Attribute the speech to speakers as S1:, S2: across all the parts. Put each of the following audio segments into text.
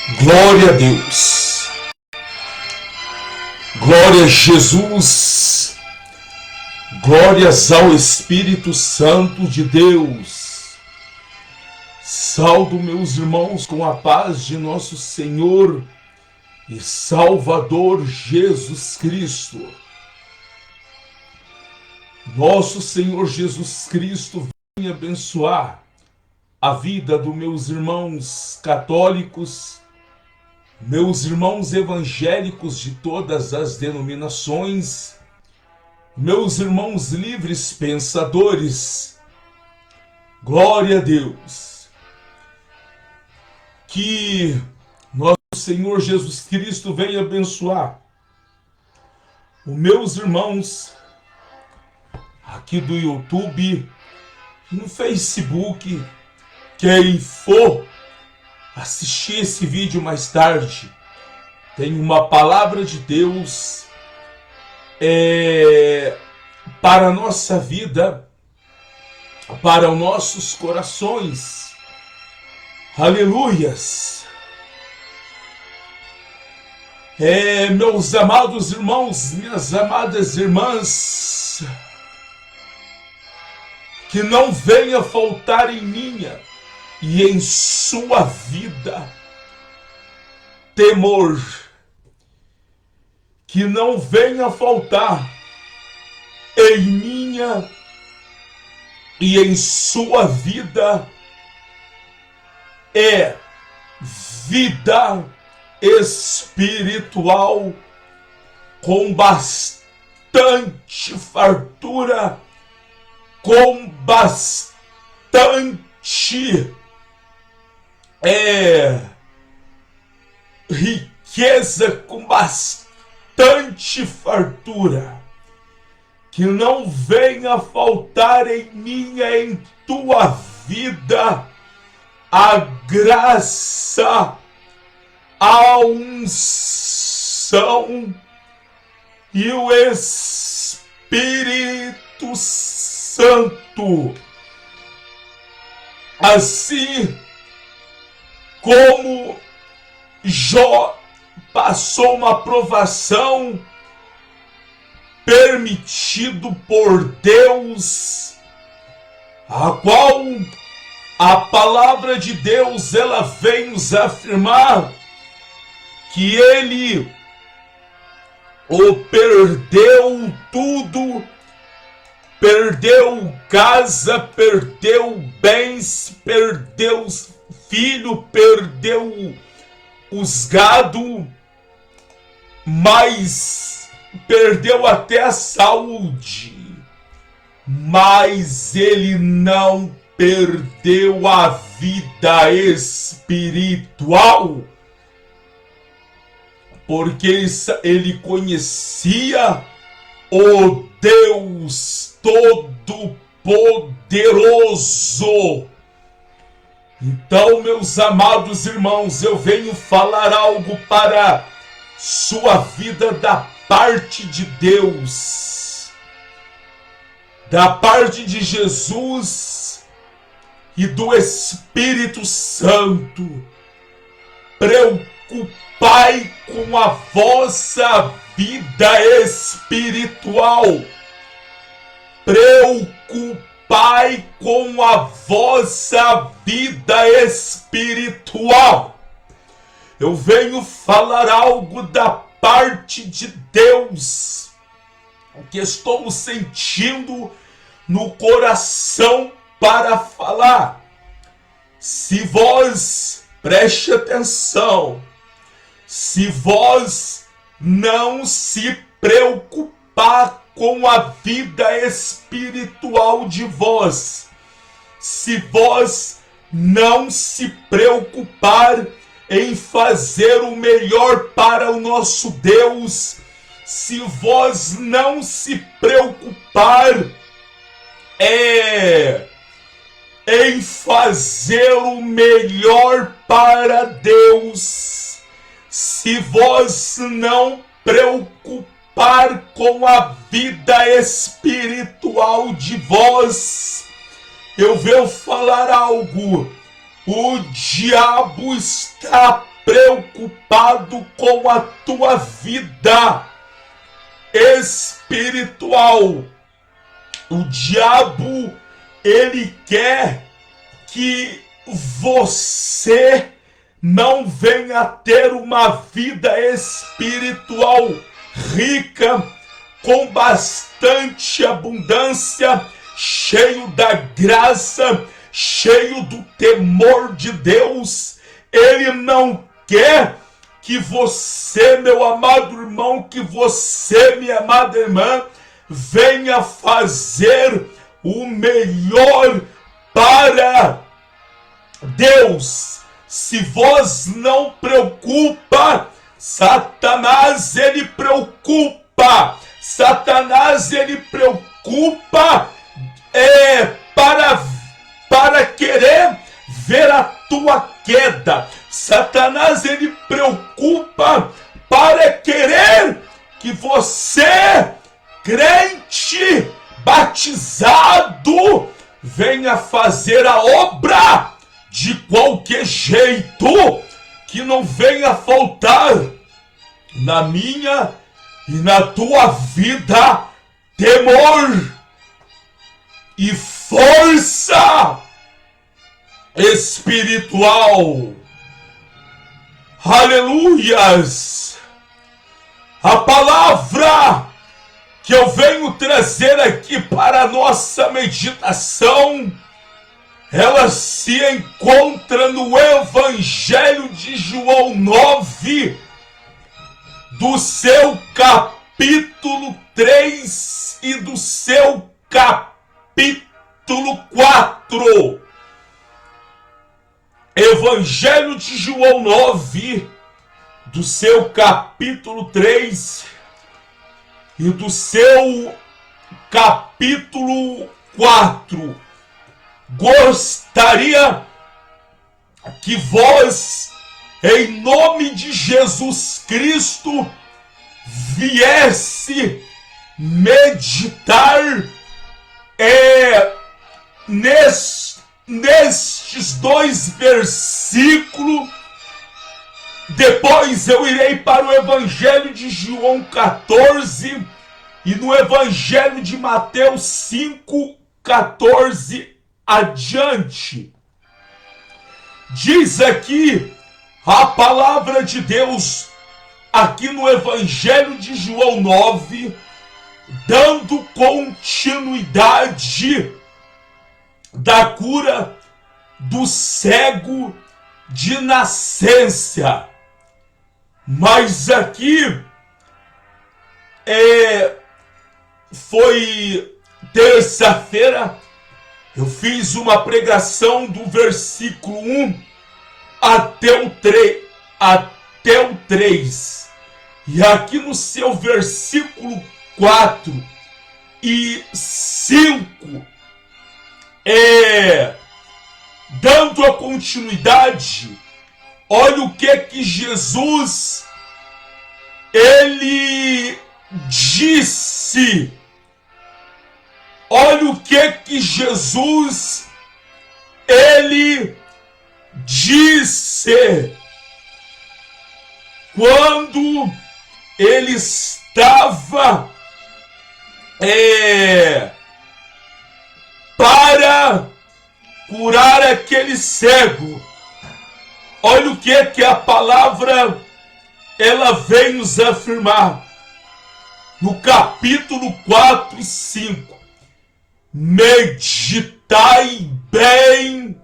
S1: Glória a Deus. Glória a Jesus. Glórias ao Espírito Santo de Deus. Saldo meus irmãos com a paz de nosso Senhor e Salvador Jesus Cristo. Nosso Senhor Jesus Cristo vem abençoar a vida dos meus irmãos católicos, meus irmãos evangélicos de todas as denominações, meus irmãos livres pensadores. Glória a Deus. Que nosso Senhor Jesus Cristo venha abençoar os meus irmãos aqui do YouTube, no Facebook. Quem for assistir esse vídeo mais tarde, tem uma palavra de Deus para a nossa vida, para os nossos corações. Aleluias! Meus amados irmãos, minhas amadas irmãs, que não venha faltar em minha e em sua vida temor, que não venha faltar em minha e em sua vida vida espiritual com bastante fartura, com bastante riqueza, com bastante fartura, que não venha faltar em minha, em tua vida, a graça, a unção e o Espírito Santo. Assim como Jó passou uma provação permitido por Deus, a qual a palavra de Deus ela vem nos afirmar que ele perdeu tudo, perdeu casa, perdeu bens, perdeu filho, perdeu os gado, mas perdeu até a saúde. Mas ele não perdeu a vida espiritual, porque ele conhecia o Deus Todo-Poderoso. Então, meus amados irmãos, eu venho falar algo para sua vida da parte de Deus, da parte de Jesus e do Espírito Santo. Preocupai com a vossa vida espiritual. Preocupai com a vossa vida espiritual. Eu venho falar algo da parte de Deus, que estou sentindo no coração para falar. Se vós, preste atenção, se vós não se preocupar com a vida espiritual de vós, se vós não se preocupar em fazer o melhor para o nosso Deus, se vós não se preocupar em fazer o melhor para Deus, se vós não preocupar com a vida espiritual de vós, eu venho falar algo. O diabo está preocupado com a tua vida espiritual. O diabo, ele quer que você não venha ter uma vida espiritual rica, com bastante abundância, cheio da graça, cheio do temor de Deus. Ele não quer que você, meu amado irmão, que você, minha amada irmã, venha fazer o melhor para Deus. Se vós não preocupa, Satanás ele preocupa. Satanás ele preocupa para querer ver a tua queda. Satanás ele preocupa para querer que você, crente, batizado, venha fazer a obra de qualquer jeito, que não venha faltar na minha e na tua vida temor e força espiritual. Aleluias! A palavra que eu venho trazer aqui para a nossa meditação, ela se encontra no Evangelho de João 9, do seu capítulo 3 e do seu capítulo 4. Evangelho de João 9, do seu capítulo 3 e do seu capítulo 4. Gostaria que vós, em nome de Jesus Cristo, viesse meditar nestes dois versículos. Depois eu irei para o Evangelho de João 14 e no Evangelho de Mateus 5, 14 adiante. Diz aqui a palavra de Deus, aqui no Evangelho de João 9, dando continuidade da cura do cego de nascença. Mas aqui foi terça-feira, eu fiz uma pregação do versículo 1 até o 3. E aqui no seu versículo 4 e 5, dando a continuidade, olha o que Jesus ele disse. Olha o que Jesus ele disse quando ele estava para curar aquele cego. Olha o que a palavra ela vem nos afirmar no capítulo 4 e 5. Meditai bem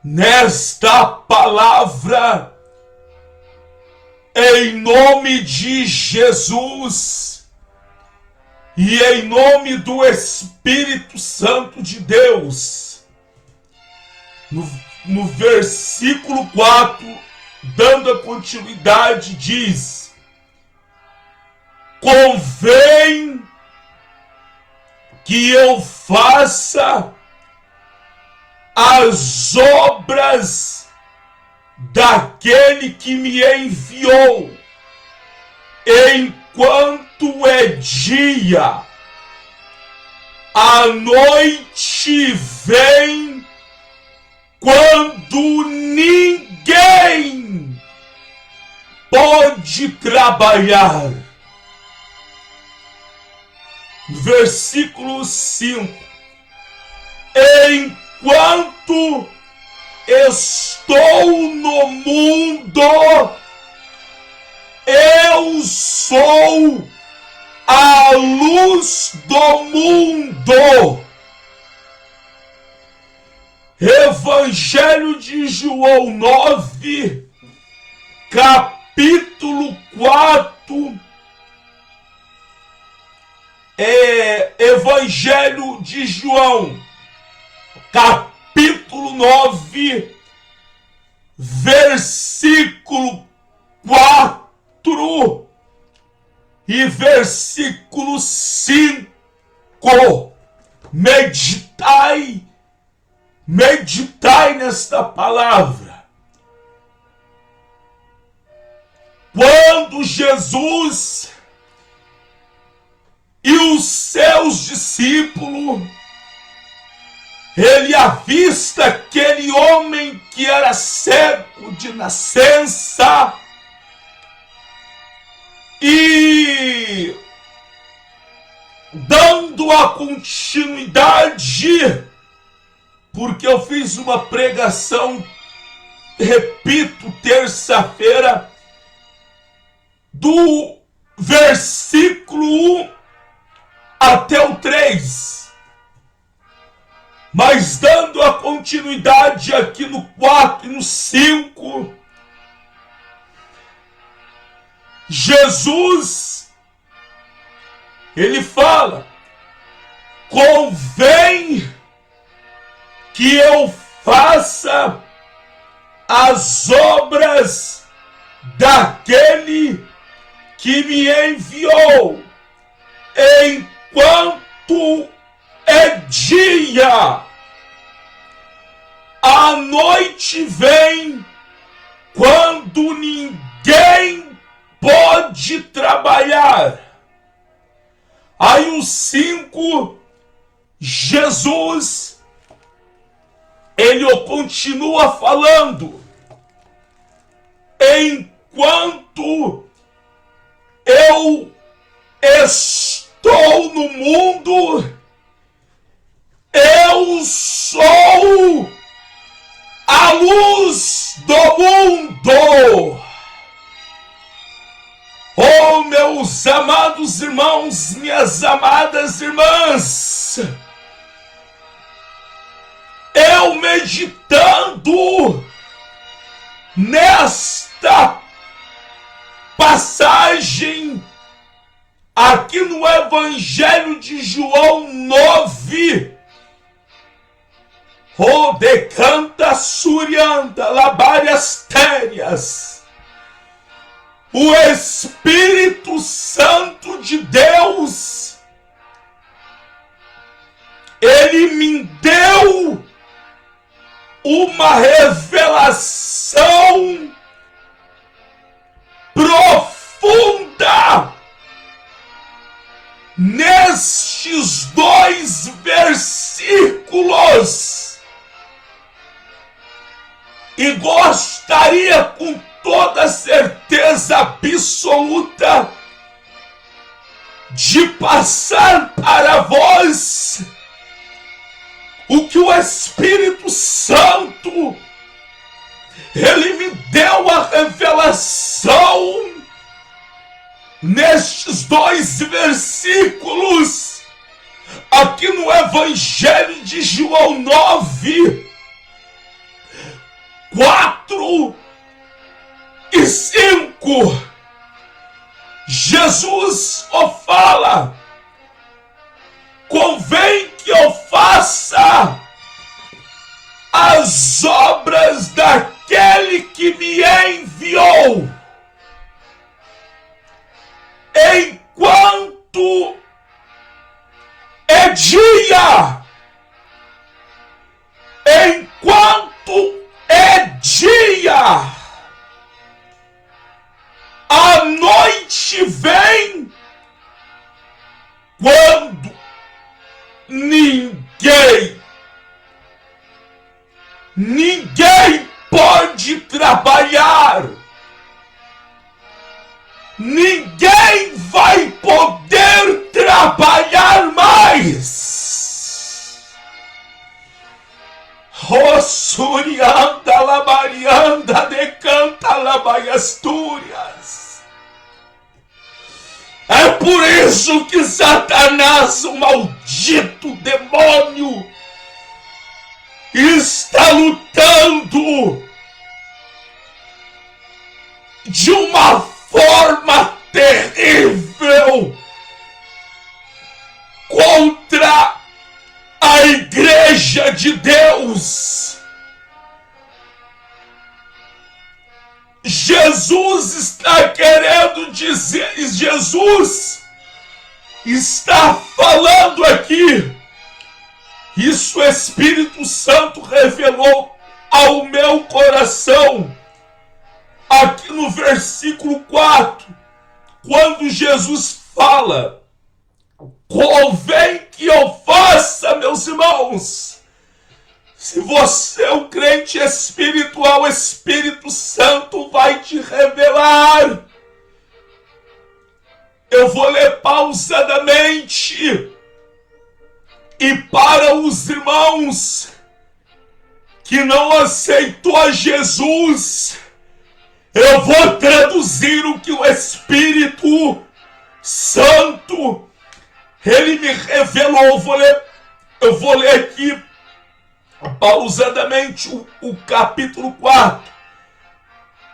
S1: nesta palavra, em nome de Jesus e em nome do Espírito Santo de Deus. No versículo 4, dando a continuidade, diz: convém que eu faça as obras daquele que me enviou, enquanto é dia. A noite vem quando ninguém pode trabalhar. Versículo 5. Enquanto estou no mundo, eu sou a luz do mundo. Evangelho de João 9, capítulo 4. Evangelho de João, capítulo 9, versículo 4 e versículo 5. Meditai nesta palavra. Quando Jesus e os seus discípulos, ele avista aquele homem que era cego de nascença e, dando a continuidade, porque eu fiz uma pregação, repito, terça-feira, do versículo 1 até o 3. Mas dando a continuidade aqui no 4 e no 5, Jesus, ele fala: convém que eu faça as obras daquele que me enviou, enquanto é dia. A noite vem quando ninguém pode trabalhar. Aí o 5, Jesus, ele continua falando: enquanto eu estou no mundo, eu sou a luz do mundo. Oh, meus amados irmãos, minhas amadas irmãs, eu meditando nesta passagem aqui no Evangelho de João 9, o decanta surianda labárias térias, o Espírito Santo de Deus, ele me deu uma revelação profunda nestes 2 versículos, e gostaria com toda certeza absoluta de passar para vós o que o Espírito Santo, ele me deu a revelação nestes 2 versículos, aqui no Evangelho de João 9, 4 e 5. Jesus fala: convém que eu faça as obras daquele que me enviou, enquanto é dia. Enquanto é dia, a noite vem quando ninguém pode trabalhar. ninguém vai poder trabalhar mais. Rossurianda labarianda decanta labaiastúrias. É por isso que Satanás, o maldito demônio, está lutando de uma forma terrível contra a Igreja de Deus. Jesus está querendo dizer, Jesus está falando aqui, isso o Espírito Santo revelou ao meu coração, aqui no versículo 4, quando Jesus fala, convém que eu faça, meus irmãos. Se você é um crente espiritual, o Espírito Santo vai te revelar. Eu vou ler pausadamente. E para os irmãos que não aceitou a Jesus, eu vou traduzir o que o Espírito Santo, ele me revelou. Eu vou ler aqui pausadamente o capítulo 4.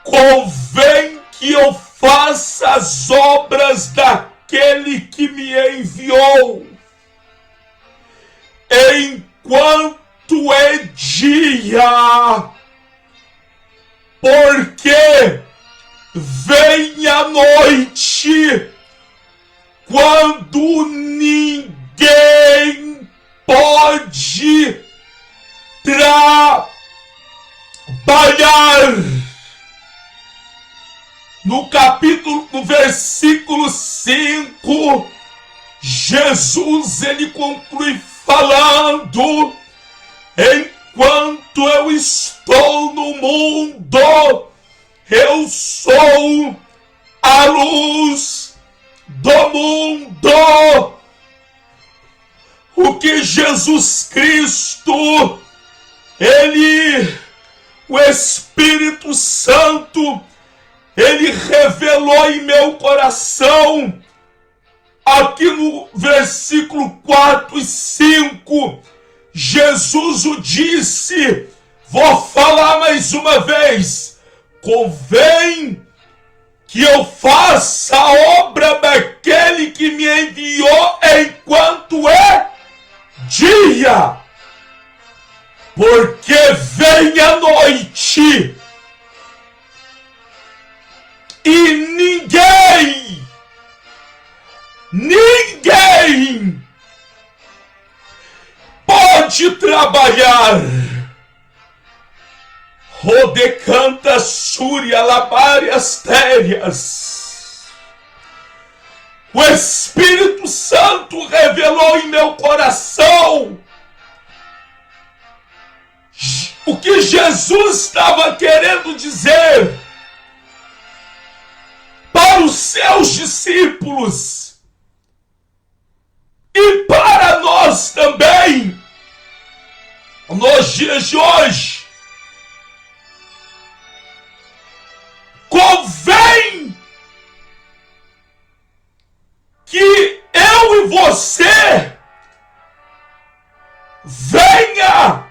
S1: Convém que eu faça as obras daquele que me enviou, enquanto é dia, porque vem a noite, quando ninguém pode trabalhar. No versículo 5, Jesus ele conclui falando: enquanto eu estou no mundo, eu sou a luz do mundo. O que Jesus Cristo, o Espírito Santo, ele revelou em meu coração, aqui no versículo 4 e 5, Jesus o disse, vou falar mais uma vez, convém que eu faça a obra daquele que me enviou enquanto é dia, porque vem a noite e ninguém pode trabalhar. Rodecanta Súria Labárias Térias. O Espírito Santo revelou em meu coração o que Jesus estava querendo dizer para os seus discípulos e para nós também, nos dias de hoje. Convém que eu e você venha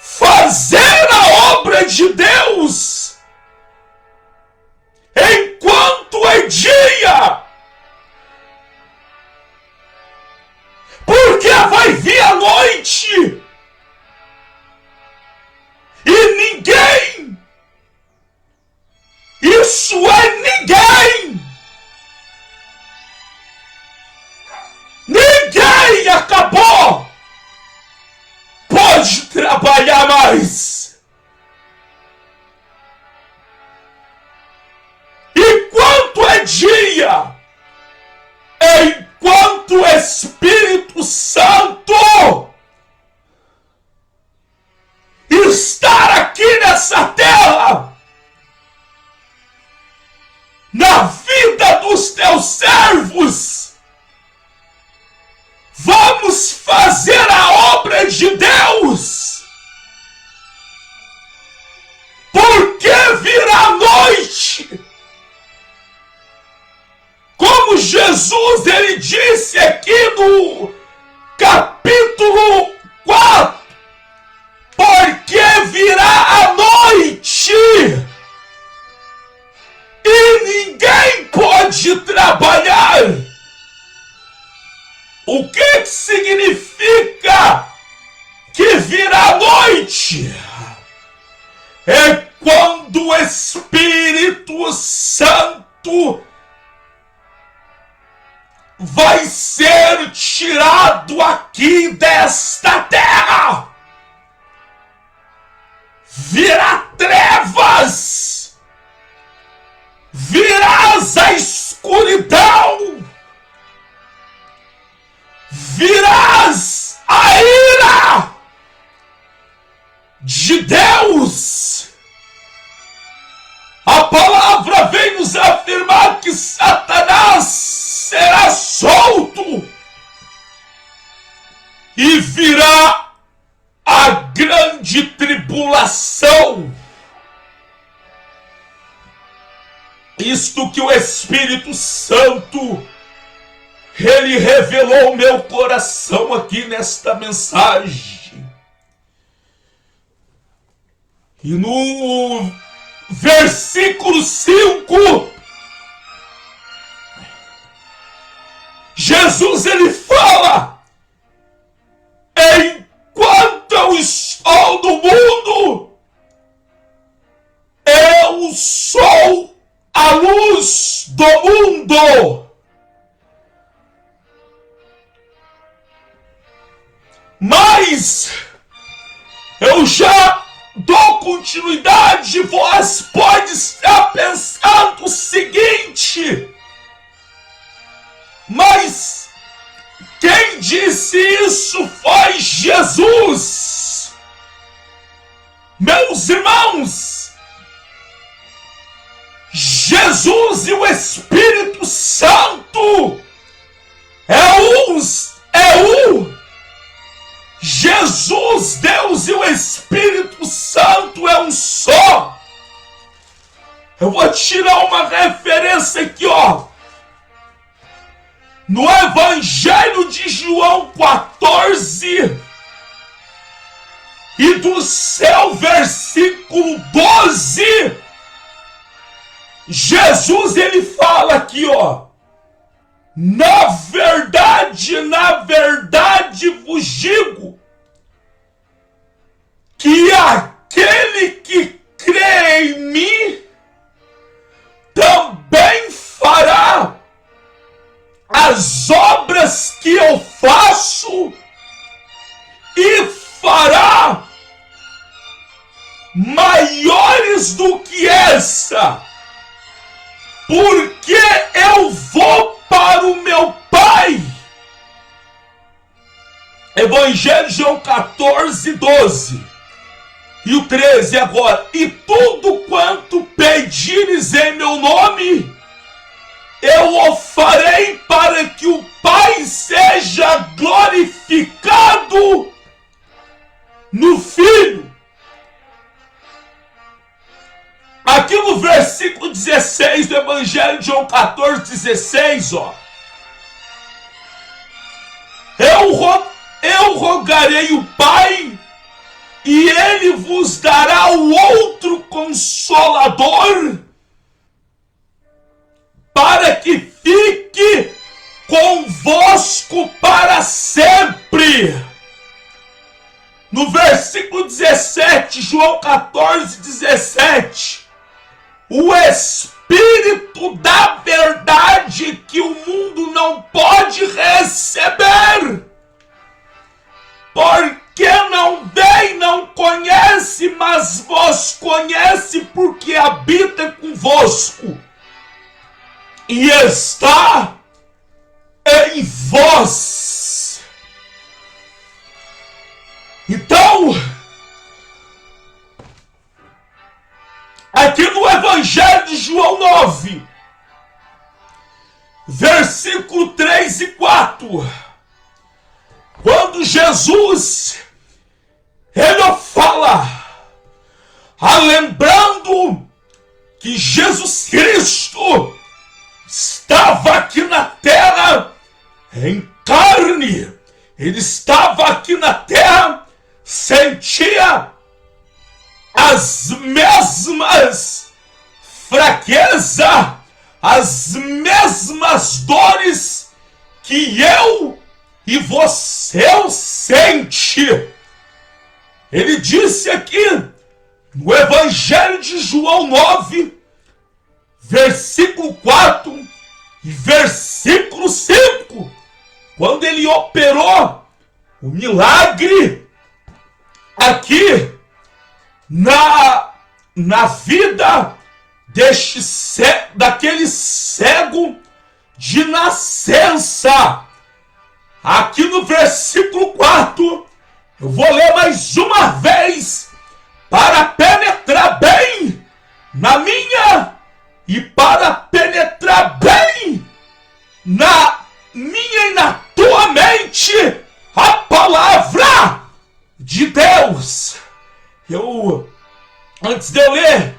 S1: fazer a obra de Deus enquanto é dia, porque vai vir a noite e ninguém, isso é ninguém acabou, pode trabalhar mais. Enquanto é dia, enquanto o Espírito Santo estar aqui nessa terra, na Jesus, ele disse aqui no capítulo 4, porque virá a noite e ninguém pode trabalhar. O que significa que virá a noite? É quando o Espírito Santo vai ser tirado aqui desta terra. Virá trevas, virás a escuridão, virás a ira de Deus. A palavra vem nos afirmar que Satanás será solto e virá a grande tribulação. Isto que o Espírito Santo ele revelou ao meu coração aqui nesta mensagem. E no versículo 5, Jesus ele fala: enquanto eu estou no mundo, eu sou a luz do mundo. Mas eu já dou continuidade. Vós pode estar pensando o seguinte: mas quem disse isso foi Jesus. Meus irmãos, Jesus e o Espírito Santo é um. Jesus, Deus e o Espírito Santo é um só. Eu vou tirar uma referência aqui, ó. No Evangelho de João 14 e do seu versículo 12, Jesus ele fala aqui, ó: na verdade vos digo que aquele que crê em mim também fará as obras que eu faço e fará maiores do que essa, porque eu vou para o meu Pai. Evangelho de João 14, 12 e o 13 agora: e tudo quanto pedires em meu nome, eu o farei, para que o Pai seja glorificado no Filho. Aqui no versículo 16 do Evangelho de João 14, 16, ó: eu rogarei o Pai, e ele vos dará o outro Consolador, para que fique convosco para sempre. No versículo 17, João 14, 17, o Espírito da verdade que o mundo não pode receber, porque não vem, não conhece, mas vos conhece, porque habita convosco e está em vós. Então, aqui no Evangelho de João 9, versículo 3 e 4, quando Jesus ele fala, lembrando que Jesus Cristo estava aqui na terra em carne, ele estava aqui na terra, sentia as mesmas fraquezas, as mesmas dores que eu e você sente. Ele disse aqui no Evangelho de João 9, versículo 4 e versículo 5, quando ele operou o milagre aqui na vida daquele cego de nascença. Aqui no versículo 4, eu vou ler mais uma vez para penetrar bem na minha e para penetrar bem na minha e na tua mente a palavra de Deus. Antes de eu ler,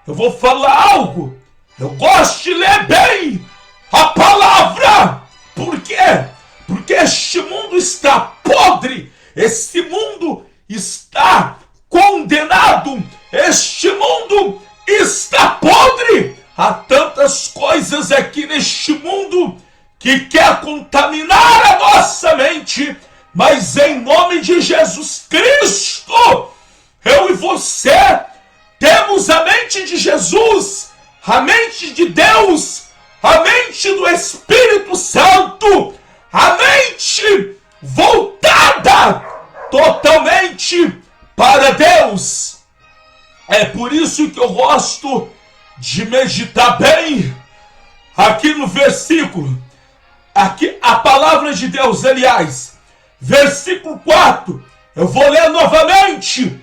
S1: eu vou falar algo. Eu gosto de ler bem a palavra. Por quê? Porque este mundo está podre. Este mundo está condenado. Este mundo está podre. Há tantas coisas aqui neste mundo que quer contaminar a nossa mente. Mas em nome de Jesus Cristo, eu e você temos a mente de Jesus, a mente de Deus, a mente do Espírito Santo, a mente voltada totalmente para Deus. É por isso que eu gosto de meditar bem aqui no versículo, aqui a palavra de Deus, aliás, versículo 4, eu vou ler novamente.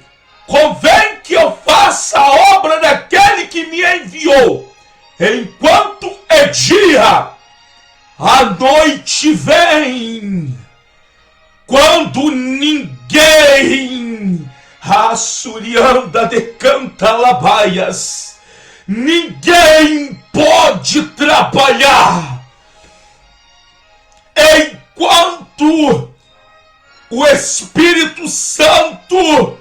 S1: Convém que eu faça a obra daquele que me enviou, enquanto é dia, a noite vem, quando ninguém, Assurianda de Cantalabaias, ninguém pode trabalhar, enquanto o Espírito Santo,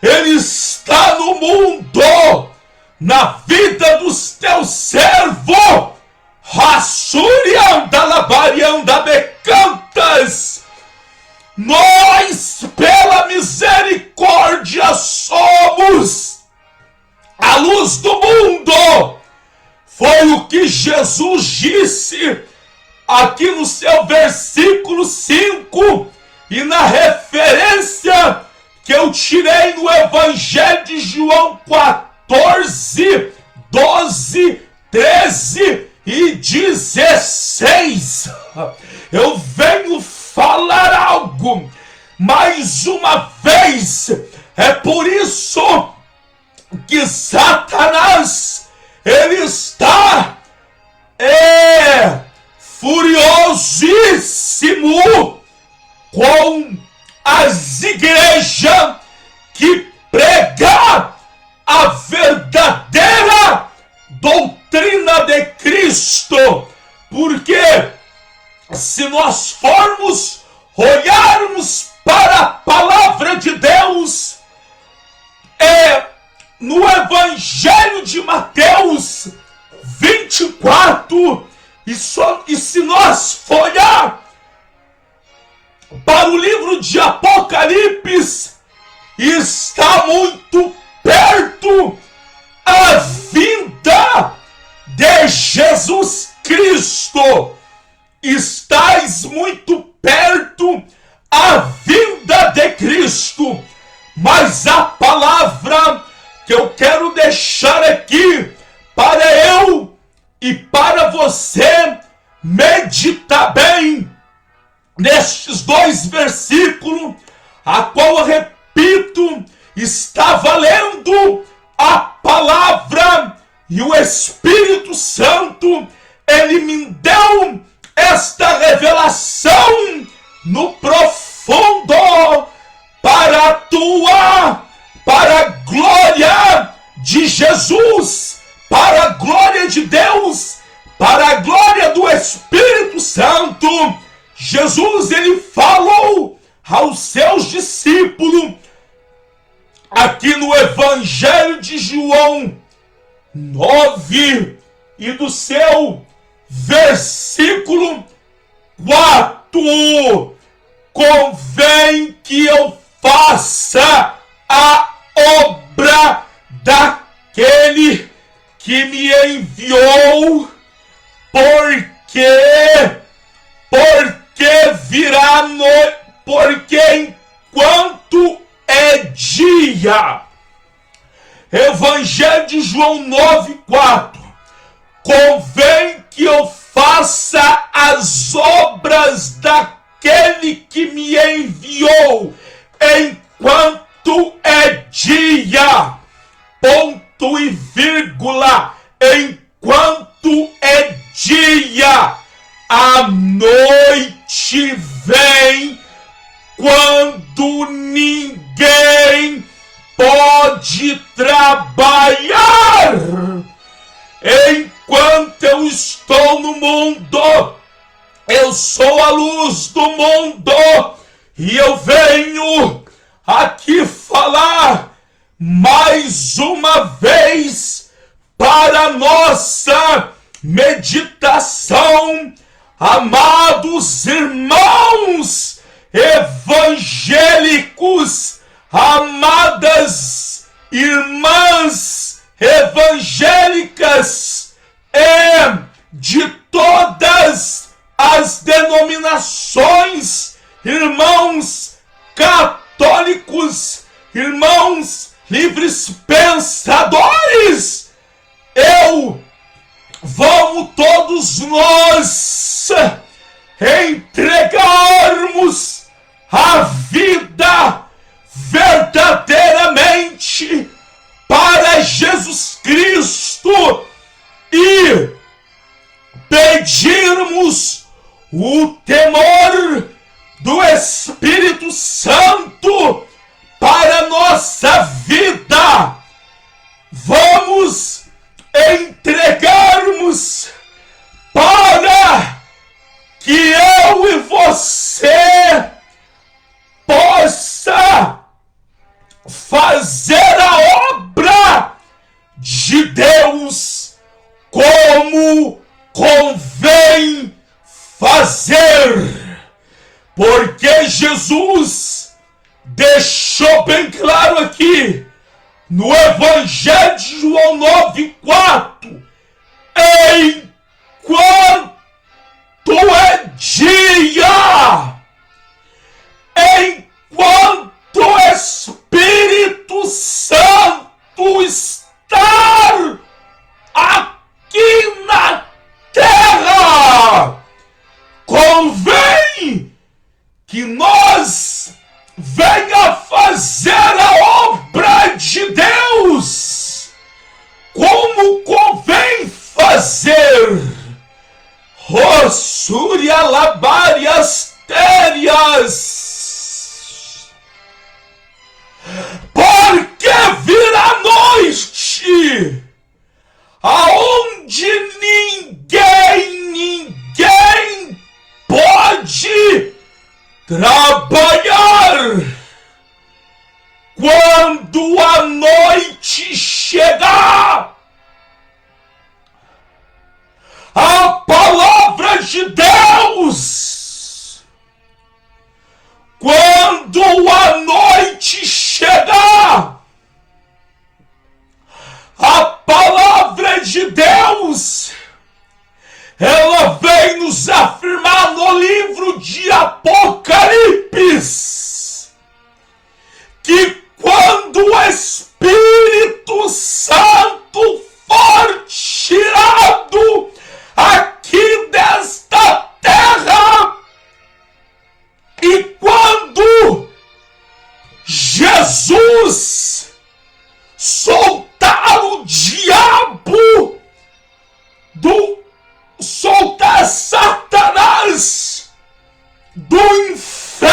S1: ele está no mundo, na vida dos teus servos. Assurianda labarianda becantas. Nós, pela misericórdia, somos a luz do mundo. Foi o que Jesus disse aqui no seu versículo 5 e na referência que eu tirei no Evangelho de João 14, 12, 13 e 16. Eu venho falar algo mais uma vez. É por isso que Satanás, ele está furiosíssimo com as igrejas que pregam a verdadeira doutrina de Cristo. Porque se nós formos olharmos para a palavra de Deus, no Evangelho de Mateus 24, e se nós for olhar para o livro de Apocalipse, está muito perto a vinda de Jesus Cristo. Estais muito perto a vinda de Cristo. Mas a palavra que eu quero deixar aqui para eu e para você meditar bem nestes dois versículos, a qual eu repito, está valendo a palavra, e o Espírito Santo, ele me deu esta revelação no profundo para atuar para a glória de Jesus, para a glória de Deus, para a glória do Jesus, ele falou aos seus discípulos, aqui no Evangelho de João 9, e do seu versículo 4, convém que eu faça a obra daquele que me enviou, porque virá noite, porque enquanto é dia. Evangelho de João 9:4. Convém que eu faça as obras daquele que me enviou, enquanto é dia. Ponto e vírgula. Enquanto é dia. A noite vem quando ninguém pode trabalhar. Enquanto eu estou no mundo, eu sou a luz do mundo, e eu venho aqui falar mais uma vez para nossa meditação, amados irmãos evangélicos, amadas irmãs evangélicas e de todas as denominações, irmãos católicos, irmãos livres pensadores. Vamos todos nós entregarmos a vida verdadeiramente para Jesus Cristo e pedirmos o temor do Espírito Santo para nossa vida. Vamos entregarmos para que eu e você possa fazer a obra de Deus como convém fazer, porque Jesus deixou bem claro aqui no Evangelho de João 9:4, enquanto é dia, enquanto o Espírito Santo estar aqui na terra, convém que nós venha fazer a obra de Deus como convém fazer. Rossúria labárias térias, porque virá noite aonde ninguém pode trabalhar. Quando a noite chegar, a palavra de Deus, quando a noite chegar, a palavra de Deus, ela vem nos afirmar no livro de Apocalipse, que quando o Espírito Santo for tirado aqui desta terra, e quando Jesus soltar o diabo, soltar Satanás do inferno,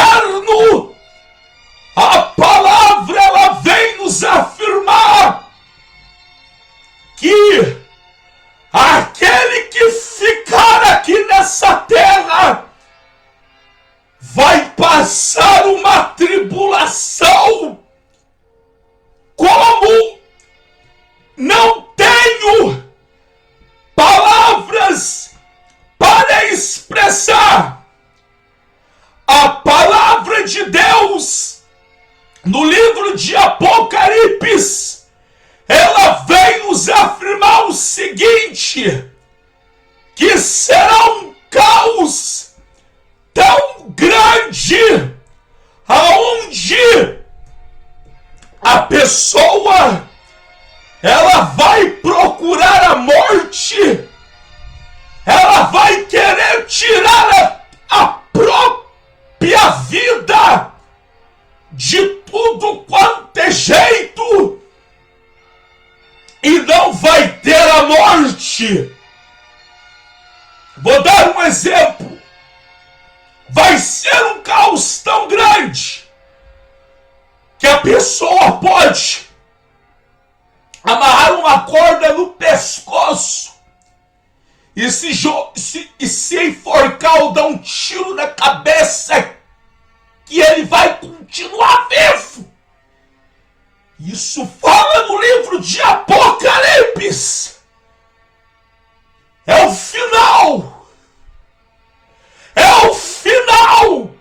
S1: não tenho palavras para expressar. A palavra de Deus, no livro de Apocalipse, ela vem nos afirmar o seguinte, que será um caos tão grande, aonde a pessoa, ela vai procurar a morte, ela vai querer tirar a própria vida de tudo quanto é jeito, e não vai ter a morte. Vou dar um exemplo. Vai ser um caos tão grande que a pessoa pode amarrar uma corda no pescoço e se enforcar ou dar um tiro na cabeça, que ele vai continuar vivo. Isso fala no livro de Apocalipse. É o final. É o final.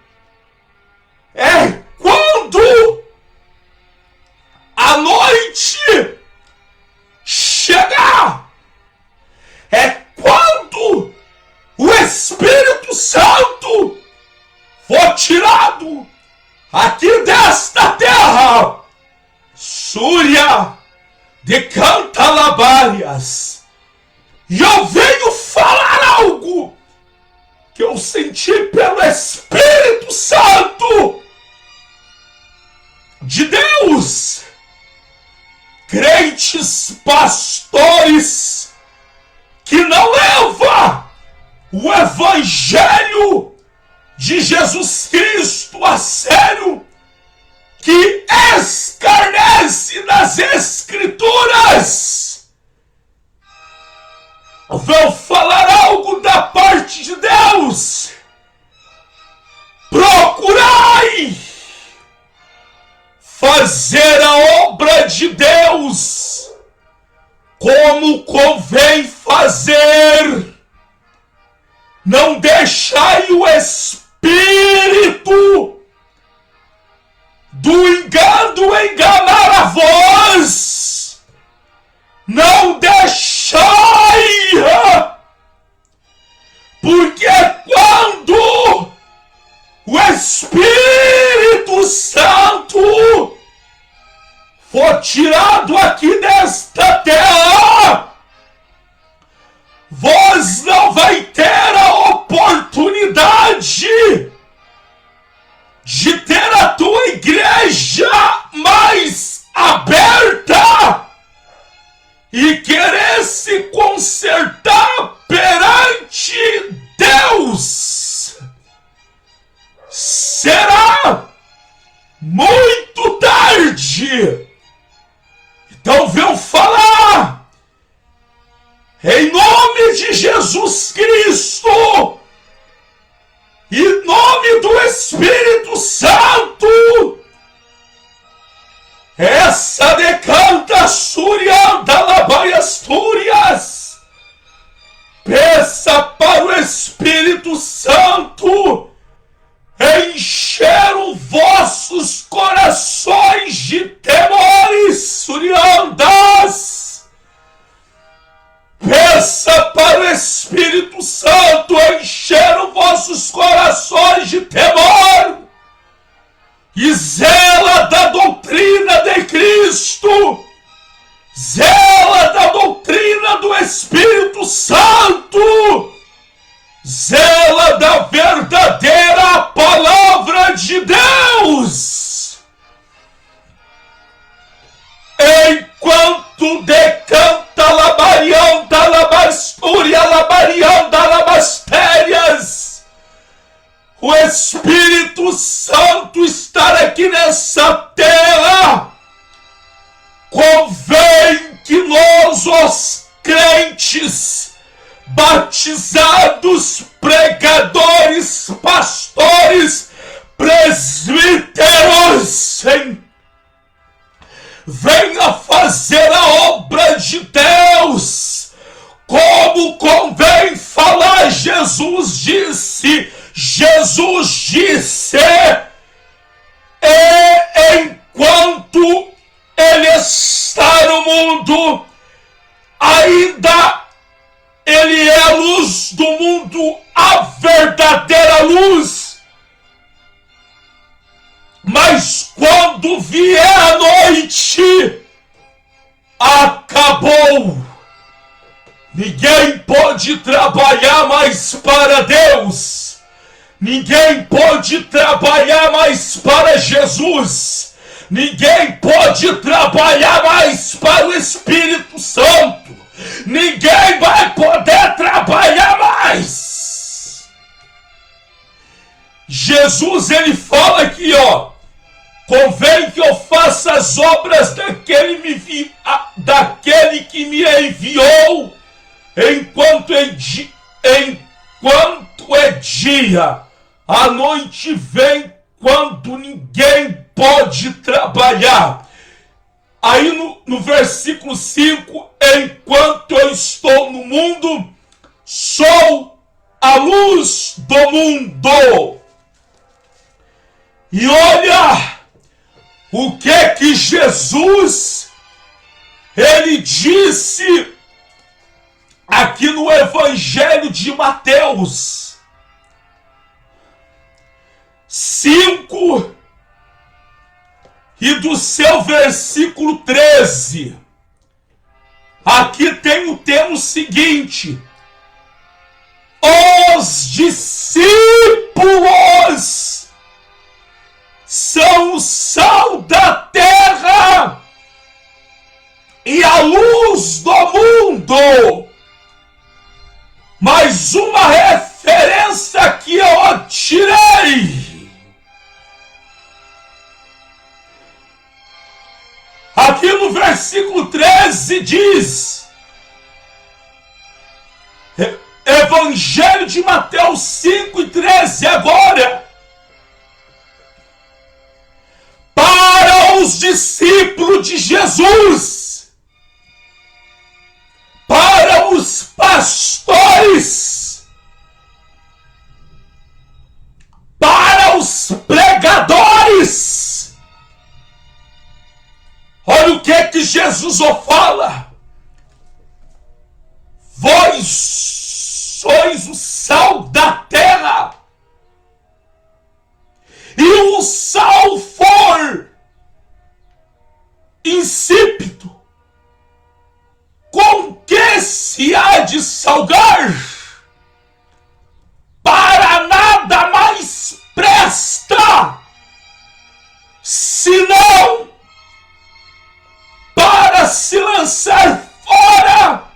S1: É quando a noite chegar. É quando o Espírito Santo for tirado aqui desta terra. Súria de Cantalabárias. E eu venho falar algo que eu senti pelo Espírito Santo de Deus. Crentes, pastores que não levam o Evangelho de Jesus Cristo a sério, que escarnece nas Escrituras, vou falar algo da parte de Deus. Procurai fazer a obra de Deus como convém fazer. Não deixai o espírito do engano enganar a vós. Não deixai, porque quando o Espírito Santo for tirado aqui desta terra, vós não vai ter a oportunidade de ter a tua igreja mais aberta e querer se consertar perante Deus. Será muito tarde. Então venho falar em nome de Jesus Cristo, em nome do Espírito Santo, essa decanta surianda labaias túrias, peça para o Espírito Santo encher os vossos corações de temores, suriandas. Peça para o Espírito Santo encher os vossos corações de temor e zela da doutrina de Cristo, zela da doutrina do Espírito Santo, zela da verdadeira palavra de Deus. Enquanto decanta labarianda labastúria labarianda labastérias, o Espírito Santo estar aqui nessa terra, convém que nós, os crentes, batizados, pregadores, pastores, presbíteros, venha fazer a obra de mundo, ainda ele é a luz do mundo, a verdadeira luz. Mas quando vier a noite, acabou. Ninguém pode trabalhar mais para Deus. Ninguém pode trabalhar mais para Jesus. Ninguém pode trabalhar mais para o Espírito Santo. Ninguém vai poder trabalhar mais. Jesus, ele fala aqui, ó: convém que eu faça as obras daquele que me enviou, enquanto é dia. A noite vem quando ninguém pode trabalhar. Aí no versículo 5, enquanto eu estou no mundo, sou a luz do mundo. E olha o que Jesus ele disse aqui no Evangelho de Mateus 5 e do seu versículo 13. Aqui tem o termo seguinte: os discípulos são o sal da terra e a luz do mundo. Mas uma referência que eu tirei. Aqui no versículo 13 diz, Evangelho de Mateus 5 e 13 agora: para os discípulos de Jesus, para os pastores, para os pregadores. Olha o que Jesus fala: vós sois o sal da terra, e o sal for insípido, com que se há de salgar? Para nada mais presta, senão para se lançar fora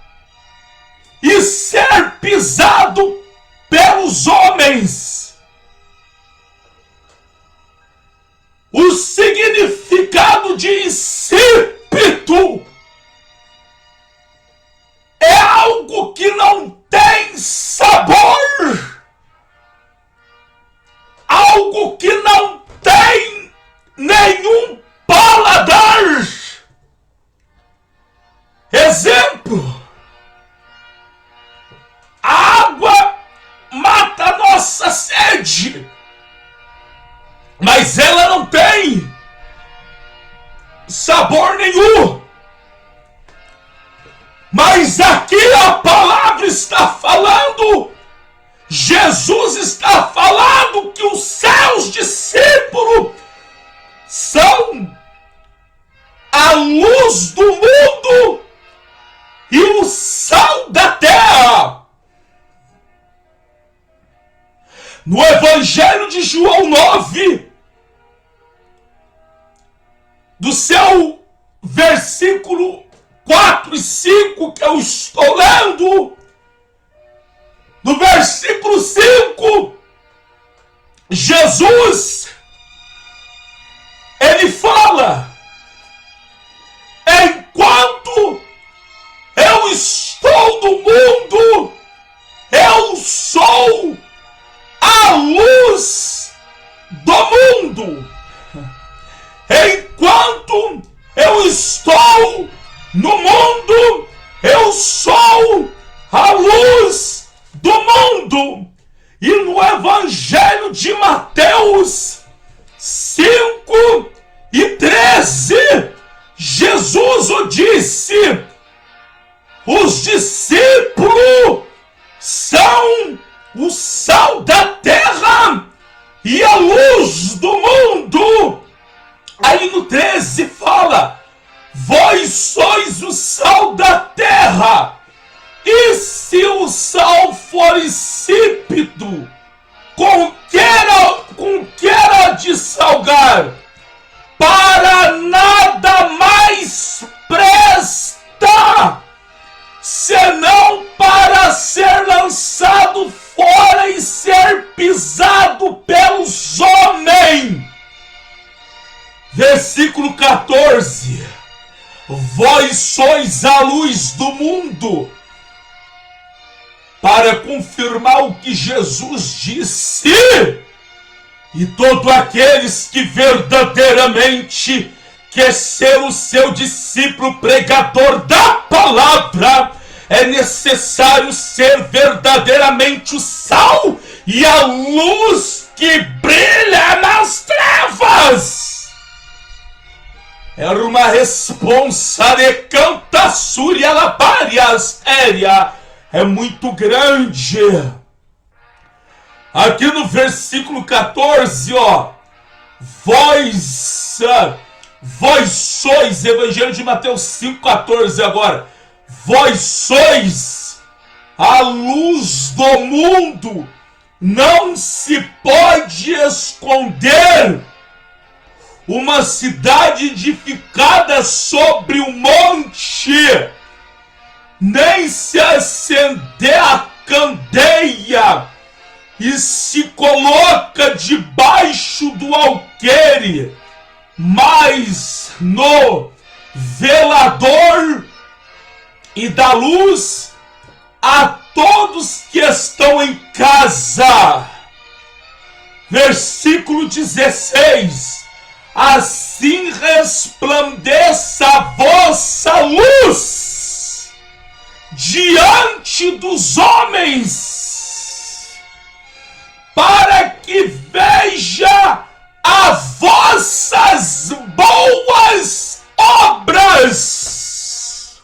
S1: e ser pisado pelos homens. O significado de insípido é algo que não tem sabor, algo que não tem nenhum paladar. Exemplo: a água mata a nossa sede, mas ela não tem sabor nenhum. Mas aqui a palavra está falando, Jesus está falando que os seus discípulos são a luz do mundo e o sal da terra. No Evangelho de João 9, do seu versículo 4 e 5, que eu estou lendo, no versículo 5, Jesus, ele fala: enquanto eu estou no mundo, eu sou a luz do mundo. Enquanto eu estou no mundo, eu sou a luz do mundo. E no Evangelho de Mateus 5 e 13, Jesus o disse: os discípulos são o sal da terra e a luz do mundo. Aí no 13 fala: vós sois o sal da terra, e se o sal for insípido, com que era de salgar? Para nada mais presta, senão para ser lançado fora e ser pisado pelos homens. Versículo 14: vós sois a luz do mundo. Para confirmar o que Jesus disse: e todos aqueles que verdadeiramente quer ser o seu discípulo pregador da palavra, é necessário ser verdadeiramente o sal e a luz que brilha nas trevas. Era uma responsa de canta súria laparias éria, é muito grande. Aqui no versículo 14, vós sois, Evangelho de Mateus 5,14 agora, vós sois a luz do mundo, não se pode esconder uma cidade edificada sobre um monte, nem se acender a candeia e se coloca debaixo do alqueire, mas no velador e dá luz a todos que estão em casa. Versículo 16: assim resplandeça a vossa luz diante dos homens, para que veja as vossas boas obras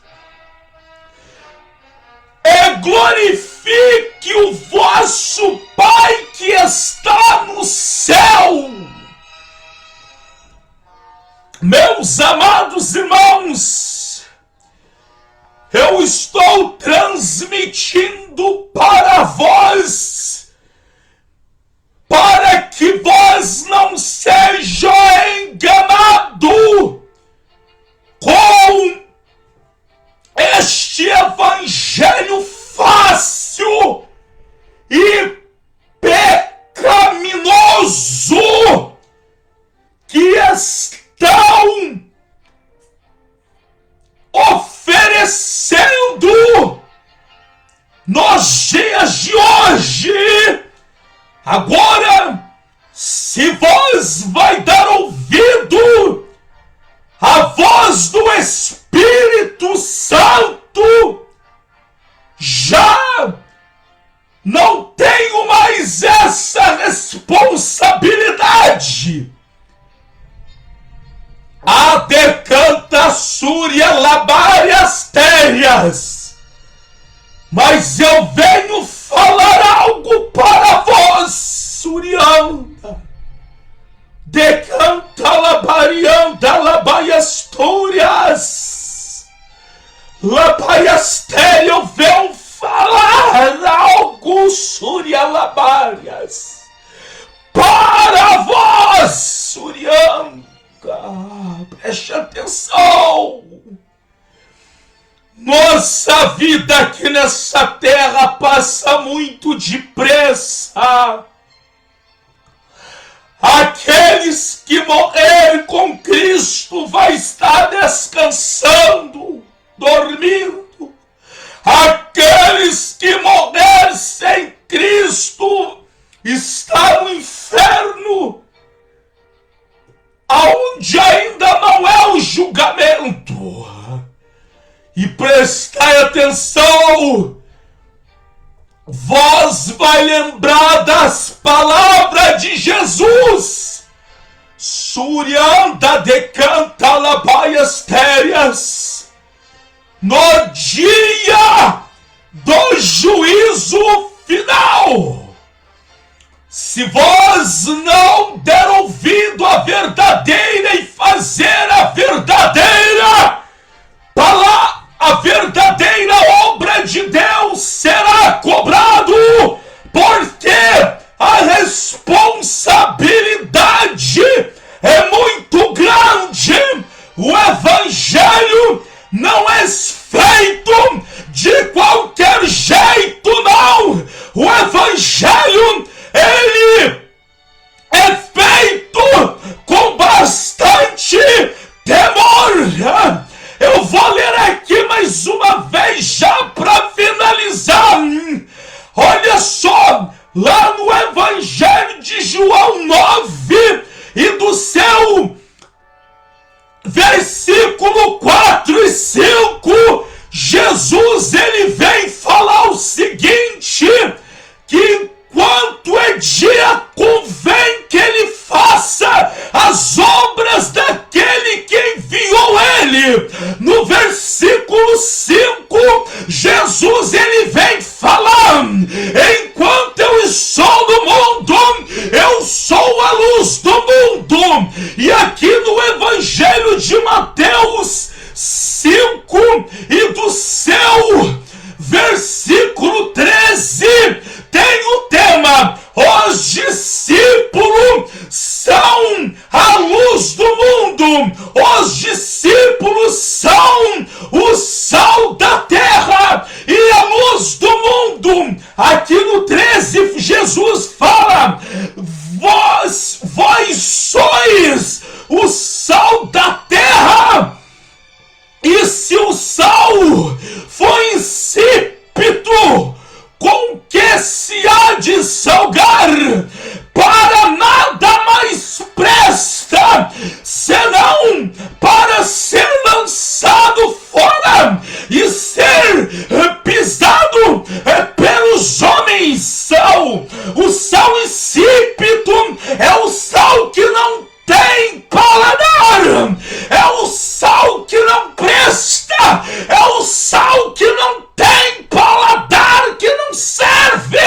S1: e glorifique o vosso Pai que está no céu. Meus amados irmãos, eu estou transmitindo para vós, para que vós não sejam enganados com este evangelho fácil e pecaminoso que estão oferecendo nos dias de hoje. Agora, se vós vai dar ouvido à voz do Espírito Santo, já não tenho mais essa responsabilidade. A decanta súria labárias térias, mas eu venho falar algo para vós, Surianda. Decanta labarianda labaias túrias. Labaias térias, eu venho falar algo, Suria labárias, para vós, Surianda. Preste atenção. Nossa vida aqui nessa terra passa muito depressa. Aqueles que morrerem com Cristo vai estar descansando, dormindo. Aqueles que morrerem sem Cristo estão no inferno, aonde ainda não é o julgamento. E prestai atenção, vós vai lembrar das palavras de Jesus Surianda decanta labaias térias. No dia do juízo final, se vós não der ouvido à verdadeira e fazer a verdadeira obra de Deus, será cobrado, porque a responsabilidade é muito grande. O evangelho não é feito de qualquer jeito, não. O evangelho, ele é feito com bastante temor. Eu vou ler aqui mais uma vez já para finalizar. Olha só, lá no Evangelho de João 9 e do seu versículo 4 e 5, Jesus ele vem falar o seguinte, que enquanto é dia convém que ele faça as obras daquele que enviou ele. No versículo 5, Jesus ele vem falar, enquanto eu estou no mundo, eu sou a luz do mundo. E aqui no Evangelho de Mateus 5 e do seu versículo 13, tem o tema: os discípulos são a luz do mundo, os discípulos são o sal da terra e a luz do mundo. Aqui no 13, Jesus fala: vós sois o sal da terra, e se o sal for insípido, com que se há de salgar? Para nada mais presta, senão para ser lançado fora e ser pisado pelos homens. O sal insípido é o sal que não tem paladar, é o sal que não presta, é o sal que não tem paladar, que não serve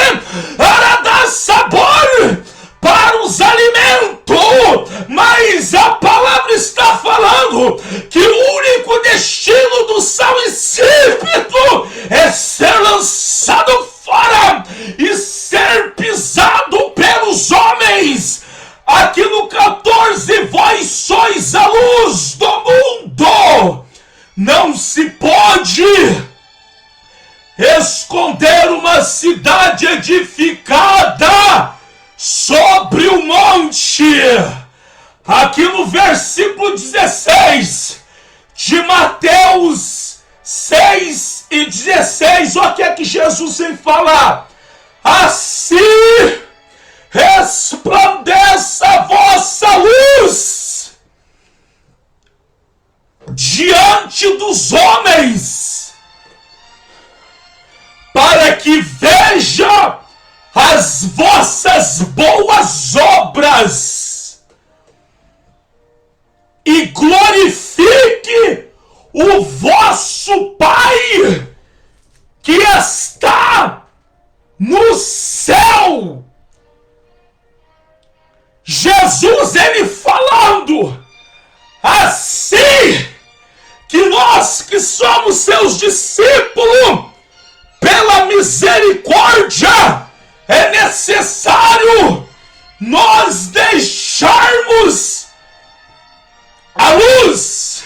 S1: para dar sabor para os alimentos. Mas a palavra está falando que o único destino do sal insípido é ser lançado fora e ser pisado pelos homens. Aqui no 14, vós sois a luz do mundo. Não se pode esconder uma cidade edificada sobre o monte. Aqui no versículo 16 de Mateus 6 e 16, olha o que é que Jesus vem falar: assim resplandeça a vossa luz diante dos homens, para que veja as vossas boas obras e glorifique o vosso Pai que está no céu. Jesus ele falando assim, que nós que somos seus discípulos, pela misericórdia, é necessário nós deixarmos a luz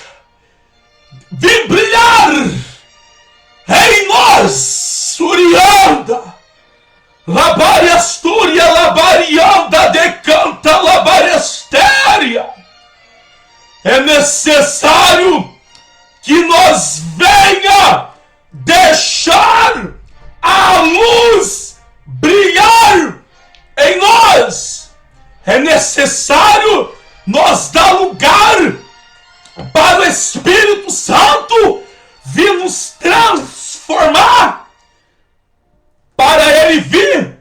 S1: vir brilhar em nós. Surianda, labariastúria, labarianda, decanta, labariastéria. É necessário que nós venha deixar a luz brilhar em nós. É necessário nós dar lugar para o Espírito Santo vir nos transformar, para ele vir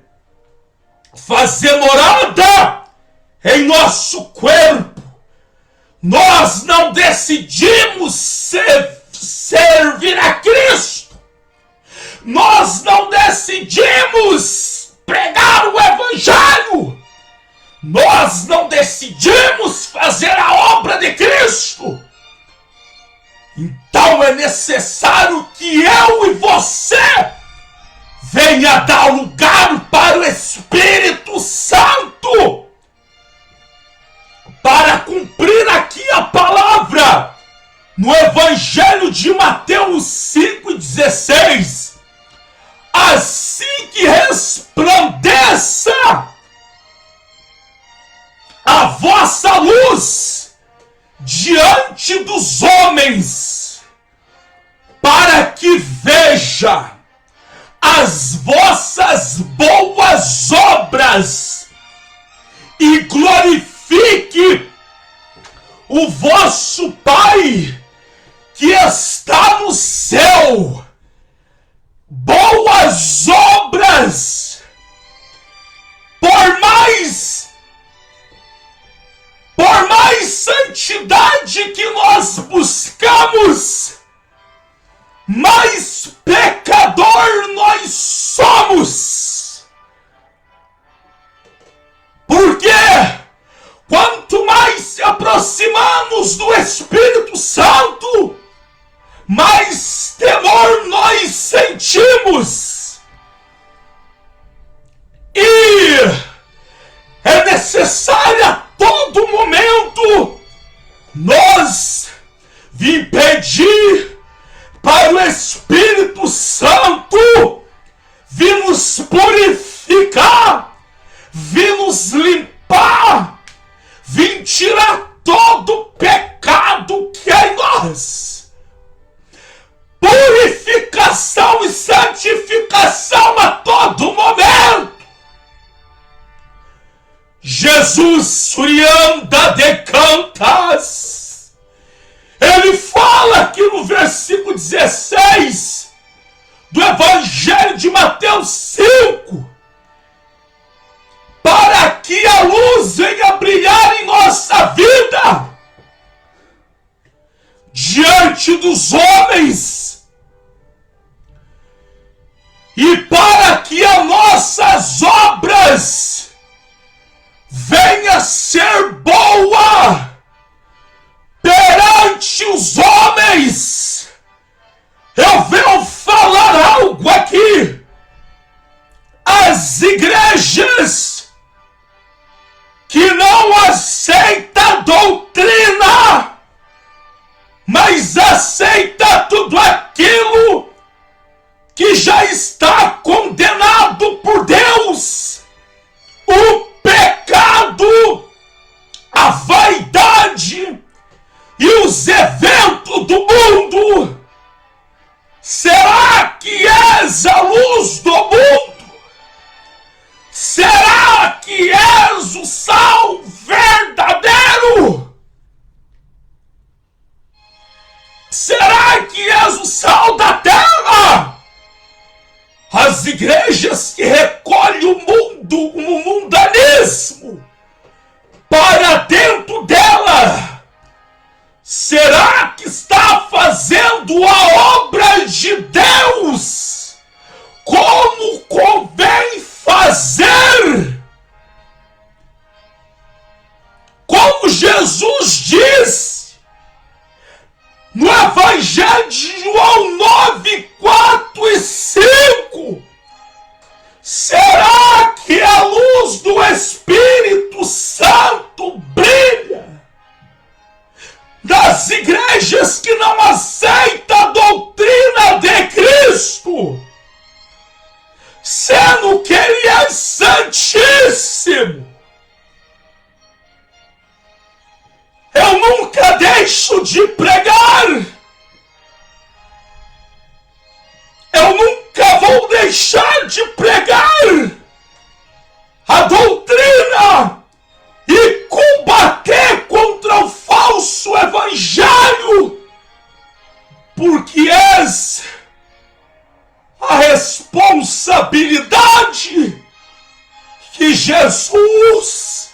S1: fazer morada em nosso corpo. Nós não decidimos servir a Cristo. Nós não decidimos pregar o Evangelho. Nós não decidimos fazer a obra de Cristo. Então é necessário que eu e você venha dar lugar para o Espírito Santo, para cumprir aqui a palavra no Evangelho de Mateus 5,16. Assim que resplandeça a vossa luz diante dos homens, para que veja as vossas boas obras e glorifique o vosso Pai que está no céu. Boas obras, por mais santidade que nós buscamos, mais pecador nós somos. Porque quanto mais se aproximamos do Espírito Santo, mais temor nós sentimos. E é necessário a todo momento nós vir pedir para o Espírito Santo vir nos purificar, vir nos limpar, vir tirar todo o pecado que é em nós. Purificação e santificação a todo momento. Jesus Surianda de Cantas, ele fala aqui no versículo 16 do Evangelho de Mateus 5, para que a luz venha brilhar em nossa vida diante dos homens, e para que as nossas obras venha ser boa perante os homens. Eu venho falar algo aqui. As igrejas que não aceitam a doutrina, mas aceita tudo aquilo que já está condenado por Deus, o pecado, a vaidade e os eventos do mundo. Será que és a luz do mundo? Será que és o sal verdadeiro? Será que és o sal da terra? As igrejas que recolhem o mundanismo para dentro dela, será que está fazendo a obra de Deus como convém fazer? Como Jesus disse no Evangelho de João 9, 4 e 5, será que a luz do Espírito Santo brilha das igrejas que não aceitam a doutrina de Cristo, sendo que Ele é santíssimo? Eu nunca deixo de pregar. Eu nunca vou deixar de pregar a doutrina e combater contra o falso evangelho, porque és a responsabilidade que Jesus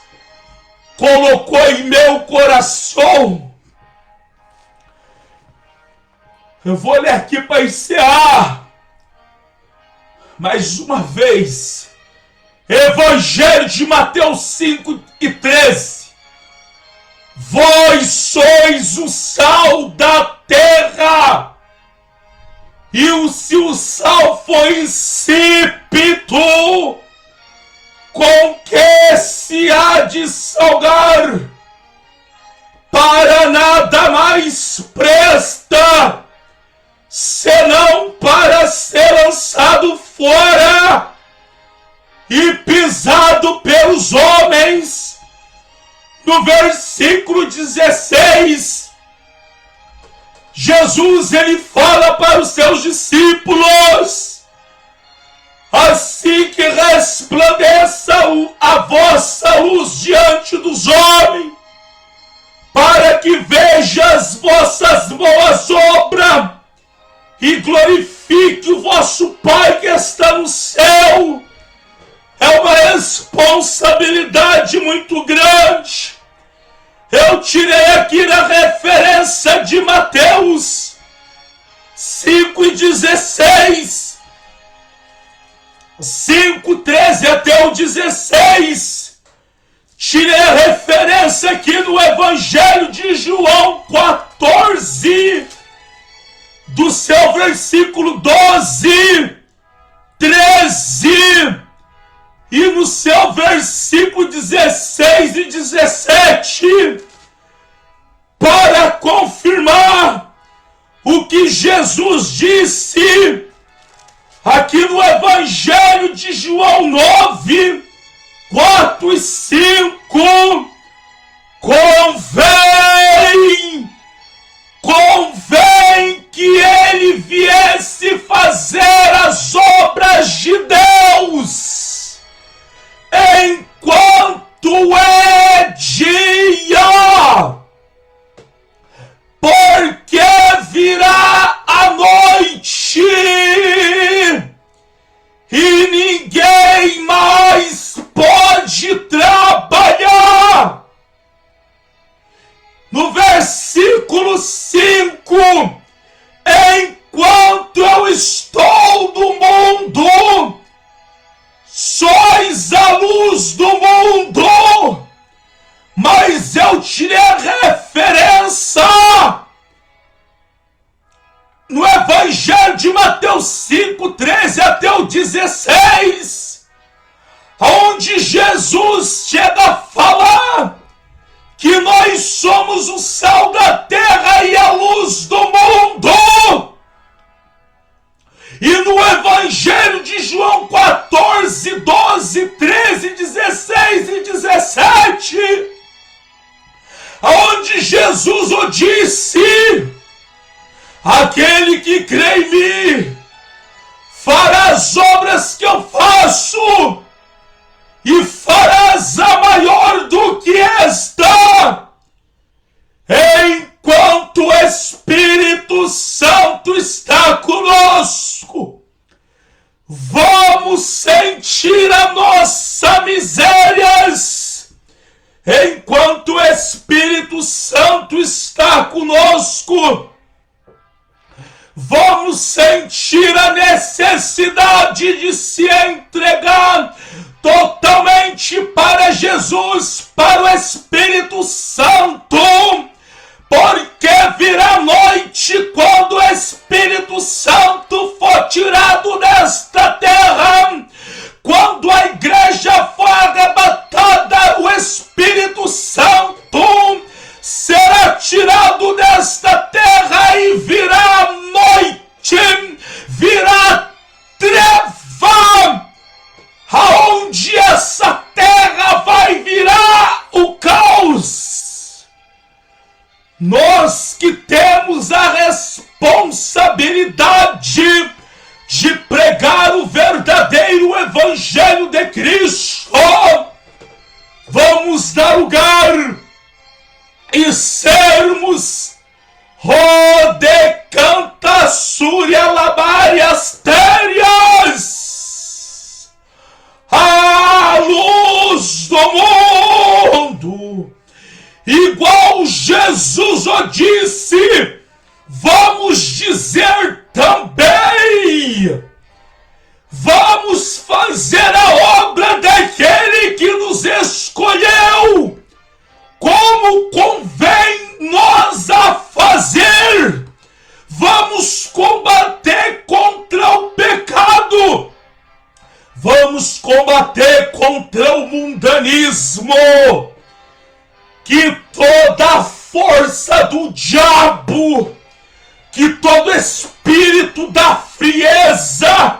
S1: colocou em meu coração. Eu vou ler aqui para encerrar. Mais uma vez. Evangelho de Mateus 5:13. Vós sois o sal da terra. E se o sal for insípido, com que se há de salgar? Para nada mais presta, senão para ser lançado fora e pisado pelos homens. No versículo 16, Jesus ele fala para os seus discípulos: assim que resplandeça a vossa luz diante dos homens, para que veja as vossas boas obras e glorifique o vosso Pai que está no céu. É uma responsabilidade muito grande. Eu tirei aqui na referência de Mateus 5:16, 5:13 até o 16. Tirei a referência aqui no Evangelho de João 14, do seu versículo 12, 13, e no seu versículo 16 e 17, para confirmar o que Jesus disse aqui no Evangelho de João 9, 4 e 5. Convém que ele viesse fazer as obras de Deus enquanto é dia, porque virá a noite e ninguém mais pode trabalhar. No versículo 5, enquanto eu estou no mundo, sois a luz do mundo. Mas eu tirei a referência no Evangelho de Mateus 5:13 até o 16, onde Jesus chega a falar que nós somos o sal da terra e a luz do mundo. E no Evangelho de João 14, 12, 13, 16 e 17, onde Jesus o disse: aquele que crê em mim fará as obras que eu faço, e farás a maior do que esta, enquanto o Espírito Santo está conosco. Vamos sentir a nossa misérias enquanto o Espírito Santo está conosco. Vamos sentir a necessidade de se entregar totalmente para Jesus, para o Espírito Santo, porque virá noite quando o Espírito Santo for tirado desta terra. Quando a igreja for arrebatada, o Espírito Santo será tirado desta terra e virá noite, virá treva, aonde essa terra vai virar o caos. Nós que temos a responsabilidade de pregar o verdadeiro Evangelho de Cristo, vamos dar lugar e sermos Rodecanta Súria Labárias Térias, a luz do mundo. igual Jesus o disse, vamos dizer também, vamos fazer a obra daquele que nos escolheu, como convém nós a fazer. Vamos combater contra o pecado, vamos combater contra o mundanismo, que toda a força do diabo, que todo espírito da frieza,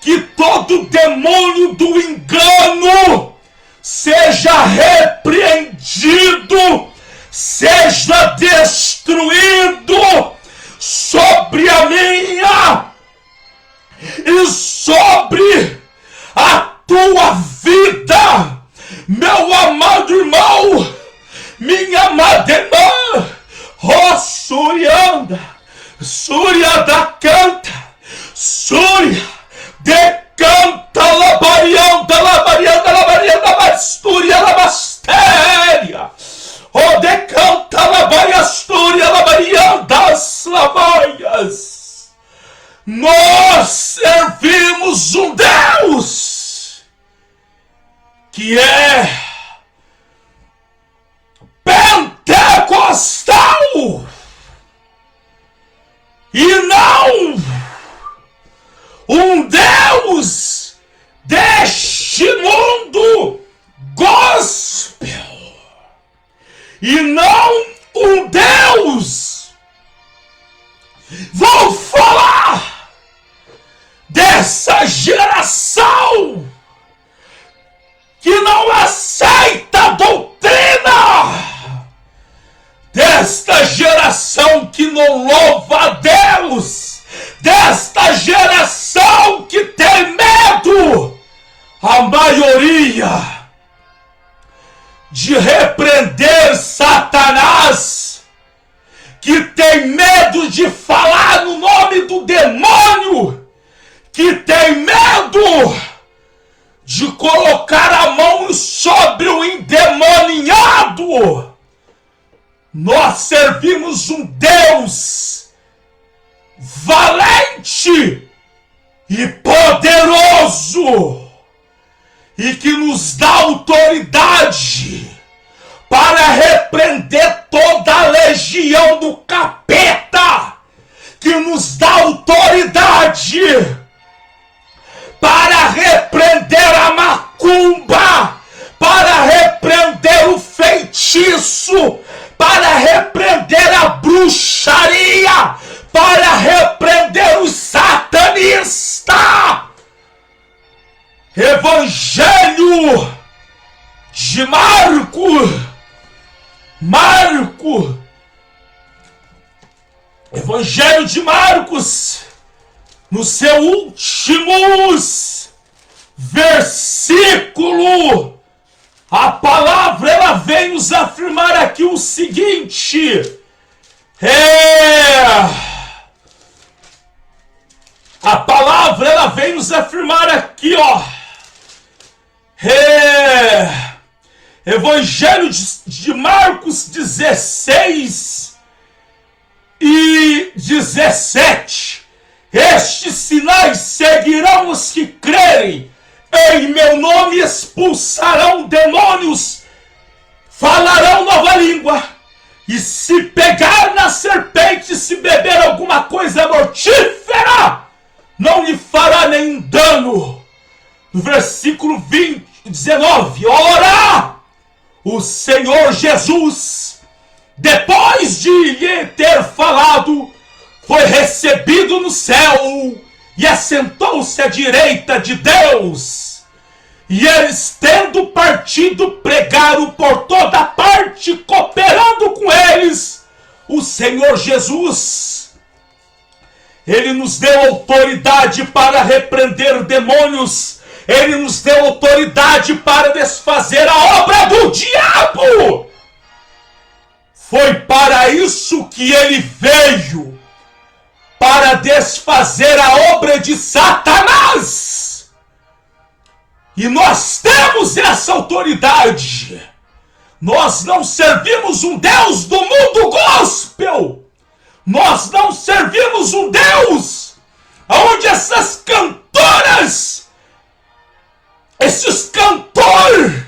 S1: que todo demônio do engano seja repreendido, seja destruído sobre a minha e sobre a tua vida, meu amado irmão, minha amada irmã. Oh, Surianda, Súria da canta, Súria decanta, labarianda, labarianda, labarianda, bastúria, labastéria. Oh, decanta, labariastúria, labariandas, labaias. Nós servimos um Deus que é pentecostal e não um Deus deste mundo gospel, e não um Deus, vou falar dessa geração que não aceita a doutrina, desta geração que não louva a Deus, desta geração que tem medo, a maioria, de repreender Satanás, que tem medo de falar no nome do demônio, que tem medo de colocar a mão sobre o endemoniado. Nós servimos um Deus valente e poderoso, e que nos dá autoridade para repreender toda a legião do capeta, que nos dá autoridade para repreender a macumba, para repreender o feitiço, para repreender a bruxaria, para repreender o satanista. Evangelho de Evangelho de Marcos, nos seus últimos versículos, a palavra ela vem nos afirmar aqui o seguinte: a palavra ela vem nos afirmar aqui, ó. Evangelho de Marcos 16 e 17. Estes sinais seguirão os que crerem. Em meu nome expulsarão demônios, falarão nova língua, e se pegar na serpente, se beber alguma coisa mortífera, não lhe fará nenhum dano. No versículo 19, ora, o Senhor Jesus, depois de lhe ter falado, foi recebido no céu e assentou-se à direita de Deus. E eles, tendo partido, pregaram por toda parte, cooperando com eles. O Senhor Jesus, Ele nos deu autoridade para repreender demônios. Ele nos deu autoridade para desfazer a obra do diabo. Foi para isso que ele veio, para desfazer a obra de Satanás. E nós temos essa autoridade. Nós não servimos um Deus do mundo gospel. Nós não servimos um Deus onde essas cantoras, esses cantores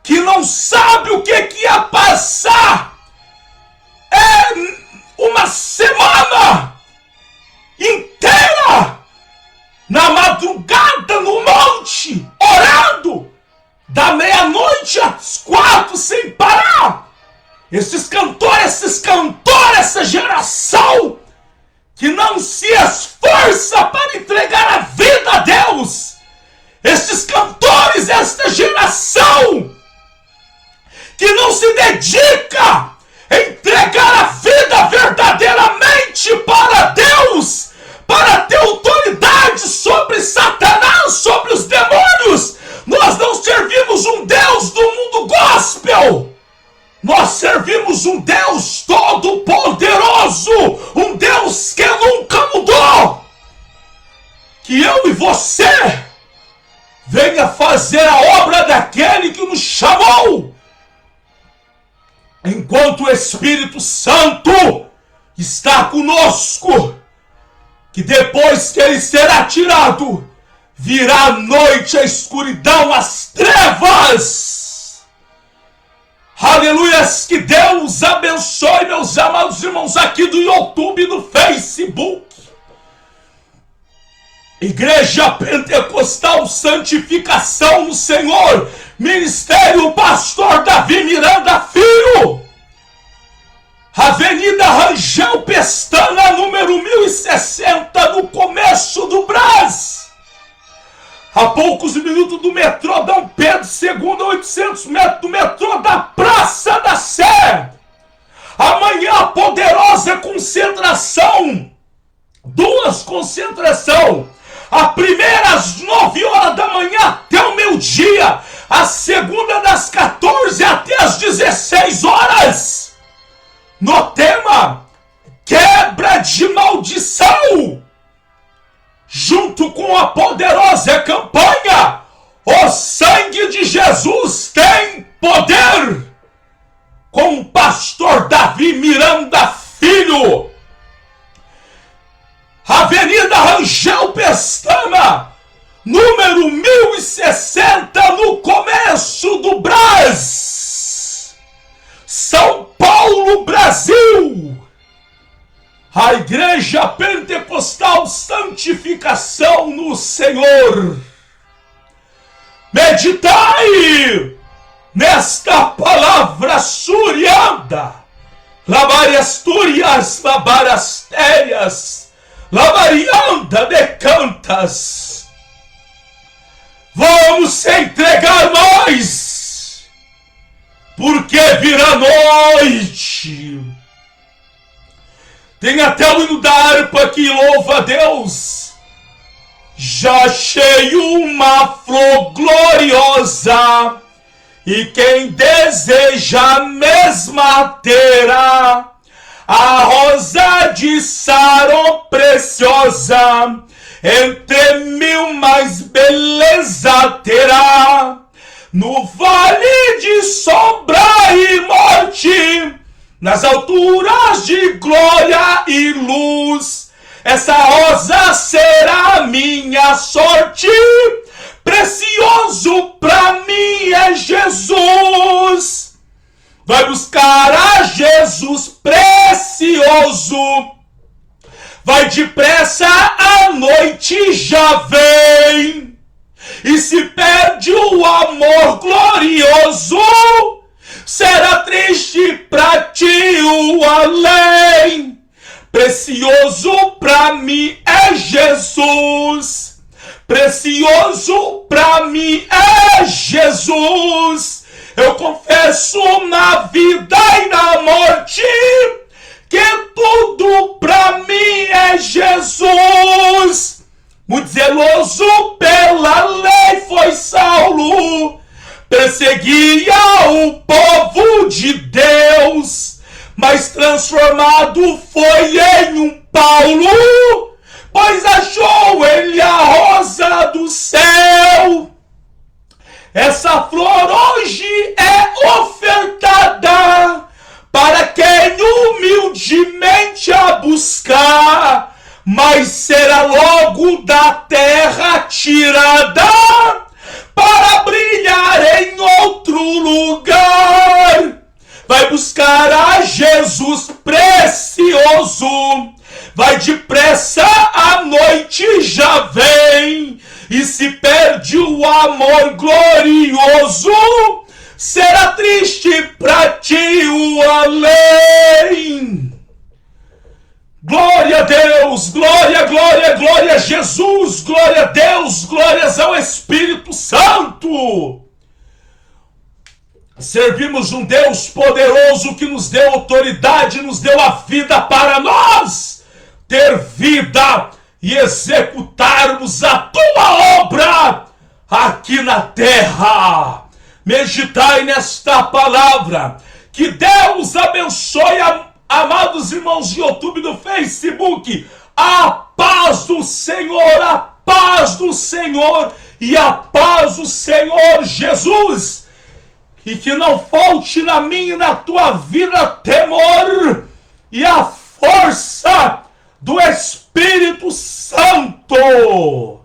S1: que não sabem o que ia passar uma semana inteira na madrugada no monte, orando da meia-noite às 4 sem parar. Esses cantores, essa geração que não se esforça para entregar a vida a Deus. Esses cantores, esta geração que não se dedica a entregar a vida verdadeiramente para Deus, para ter autoridade sobre Satanás, sobre os demônios. Nós não servimos um Deus do mundo gospel. Nós servimos um Deus todo-poderoso, um Deus que nunca mudou. Que eu e você venha fazer a obra daquele que nos chamou. Enquanto o Espírito Santo está conosco, que depois que ele será tirado, virá a noite, a escuridão, as trevas. Aleluias, que Deus abençoe meus amados irmãos aqui do YouTube e do Facebook. Igreja Pentecostal Santificação no Senhor, Ministério Pastor Davi Miranda Filho, Avenida Rangel Pestana, número 1060, no começo do Brás. A poucos minutos do metrô Dom Pedro II, 800 metros do metrô da Praça da Sé. Amanhã, poderosa concentração. 2 concentrações. A primeira às 9 horas da manhã até o meio-dia. A segunda das 14 até as 16 horas. No tema quebra de maldição. Junto com a poderosa campanha O Sangue de Jesus Tem Poder, com o pastor Davi Miranda Filho. Avenida Rangel Pestana, número 1060, no começo do Brás, São Paulo, Brasil. A Igreja Pentecostal Santificação no Senhor. Meditai nesta palavra surianda. Labariasturias, labarastérias, labarianda de cantas. Vamos se entregar mais, porque virá noite. Tem até o hino da harpa que louva a Deus. Já achei uma flor gloriosa, e quem deseja a mesma terá. A rosa de Saron preciosa, entre 1000 mais beleza terá. No vale de sombra e morte, nas alturas de glória e luz, essa rosa será minha sorte. Precioso pra mim é Jesus. Vai buscar a Jesus precioso. Vai depressa, a noite já vem. E se perde o amor glorioso, será triste pra ti o além. Precioso pra mim é Jesus. Precioso pra mim é Jesus. Eu confesso na vida e na morte que tudo pra mim é Jesus. Muito zeloso pela lei foi Saulo, perseguia o povo de Deus, mas transformado foi em um Paulo, pois achou ele a rosa do céu. Essa flor hoje é ofertada mas será logo da terra tirada para brilhar em outro lugar. Vai buscar a Jesus precioso, vai depressa, a noite já vem, e se perde o amor glorioso, será triste pra ti o além. Glória a Deus, glória, glória, glória a Jesus, glória a Deus, glórias ao Espírito Santo. Servimos um Deus poderoso que nos deu autoridade, nos deu a vida para nós ter vida e executarmos a tua obra aqui na terra. Meditai nesta palavra. Que Deus abençoe, amados irmãos de YouTube, do Facebook. A paz do Senhor, a paz do Senhor e a paz do Senhor Jesus. E que não falte na minha e na tua vida temor e a força do Espírito Santo.